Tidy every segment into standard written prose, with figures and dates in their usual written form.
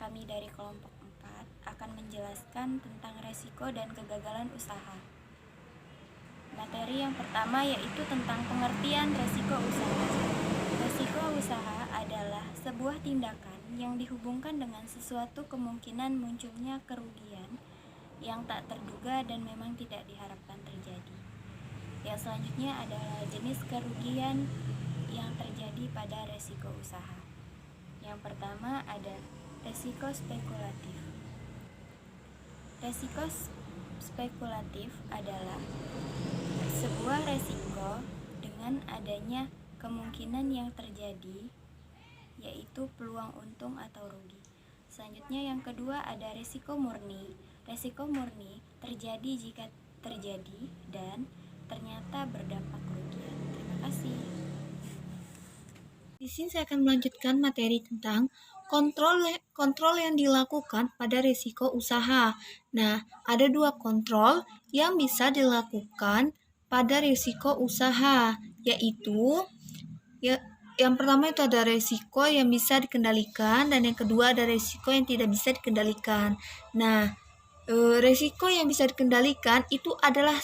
kami dari kelompok 4 akan menjelaskan tentang resiko dan kegagalan usaha. Materi yang pertama yaitu tentang pengertian resiko usaha. Resiko usaha adalah sebuah tindakan yang dihubungkan dengan sesuatu kemungkinan munculnya kerugian yang tak terduga dan memang tidak diharapkan terjadi. Yang selanjutnya adalah jenis kerugian yang terjadi pada resiko usaha. Yang pertama ada resiko spekulatif. Resiko spekulatif adalah sebuah resiko dengan adanya kemungkinan yang terjadi, yaitu peluang untung atau rugi. Selanjutnya yang kedua ada resiko murni. Resiko murni terjadi jika terjadi dan ternyata berdampak kerugian. Terima kasih. Di sini saya akan melanjutkan materi tentang kontrol yang dilakukan pada risiko usaha. Nah, ada 2 kontrol yang bisa dilakukan pada risiko usaha, yaitu yang pertama itu ada risiko yang bisa dikendalikan dan yang kedua ada risiko yang tidak bisa dikendalikan. Nah, risiko yang bisa dikendalikan itu adalah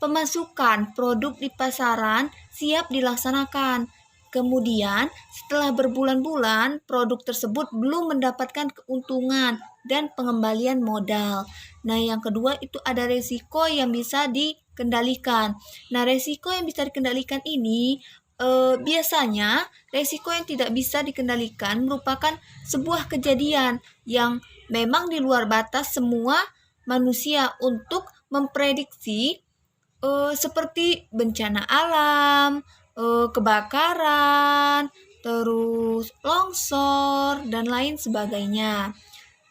pemasukan produk di pasaran siap dilaksanakan. Kemudian, setelah berbulan-bulan, produk tersebut belum mendapatkan keuntungan dan pengembalian modal. Nah, yang kedua itu ada risiko yang bisa dikendalikan. Nah, risiko yang bisa dikendalikan ini biasanya risiko yang tidak bisa dikendalikan merupakan sebuah kejadian yang memang di luar batas semua manusia untuk memprediksi, seperti bencana alam, kebakaran, terus longsor dan lain sebagainya.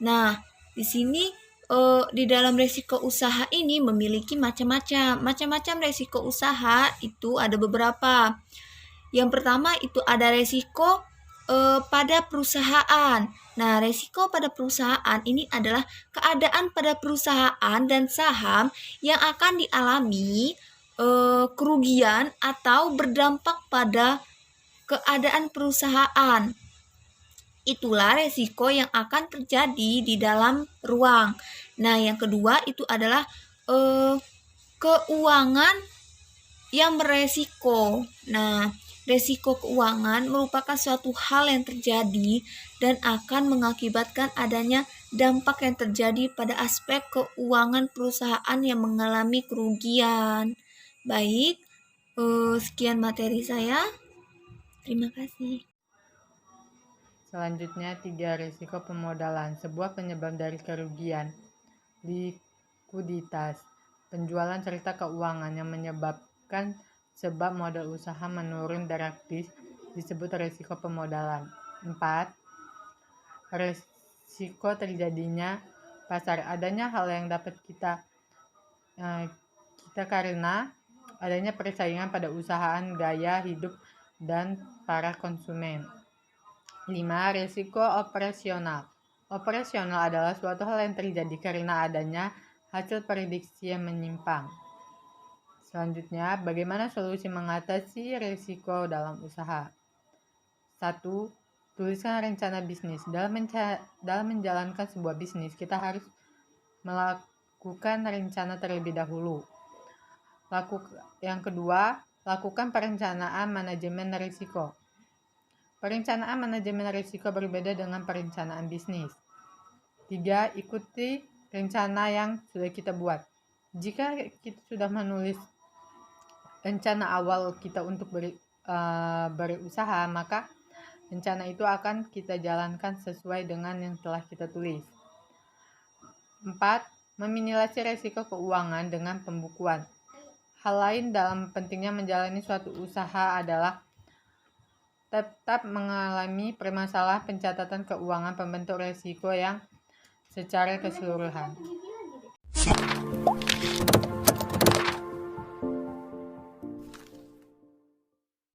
Nah, di sini di dalam resiko usaha ini memiliki macam-macam resiko usaha itu ada beberapa. Yang pertama itu ada resiko pada perusahaan. Nah, resiko pada perusahaan ini adalah keadaan pada perusahaan dan saham yang akan dialami kerugian atau berdampak pada keadaan perusahaan. Itulah resiko yang akan terjadi di dalam ruang. Nah, yang kedua itu adalah keuangan yang beresiko. Nah, resiko keuangan merupakan suatu hal yang terjadi dan akan mengakibatkan adanya dampak yang terjadi pada aspek keuangan perusahaan yang mengalami kerugian. Baik, sekian materi saya. Terima kasih. Selanjutnya, 3 risiko pemodalan, sebuah penyebab dari kerugian. Likuiditas, penjualan serta keuangan yang menyebabkan sebab modal usaha menurun drastis disebut risiko pemodalan. 4. Risiko terjadinya pasar, adanya hal yang dapat kita karena adanya persaingan pada usahaan, gaya hidup, dan para konsumen. 5. Risiko operasional. Operasional adalah suatu hal yang terjadi karena adanya hasil prediksi yang menyimpang. Selanjutnya, bagaimana solusi mengatasi risiko dalam usaha? 1. Tuliskan rencana bisnis. Dalam menjalankan sebuah bisnis, kita harus melakukan rencana terlebih dahulu. Yang kedua, lakukan perencanaan manajemen risiko. Perencanaan manajemen risiko berbeda dengan perencanaan bisnis. 3. Ikuti rencana yang sudah kita buat. Jika kita sudah menulis rencana awal kita untuk berusaha, maka rencana itu akan kita jalankan sesuai dengan yang telah kita tulis. 4. Meminimalisasi risiko keuangan dengan pembukuan. Hal lain dalam pentingnya menjalani suatu usaha adalah tetap mengalami permasalahan pencatatan keuangan pembentuk risiko yang secara keseluruhan.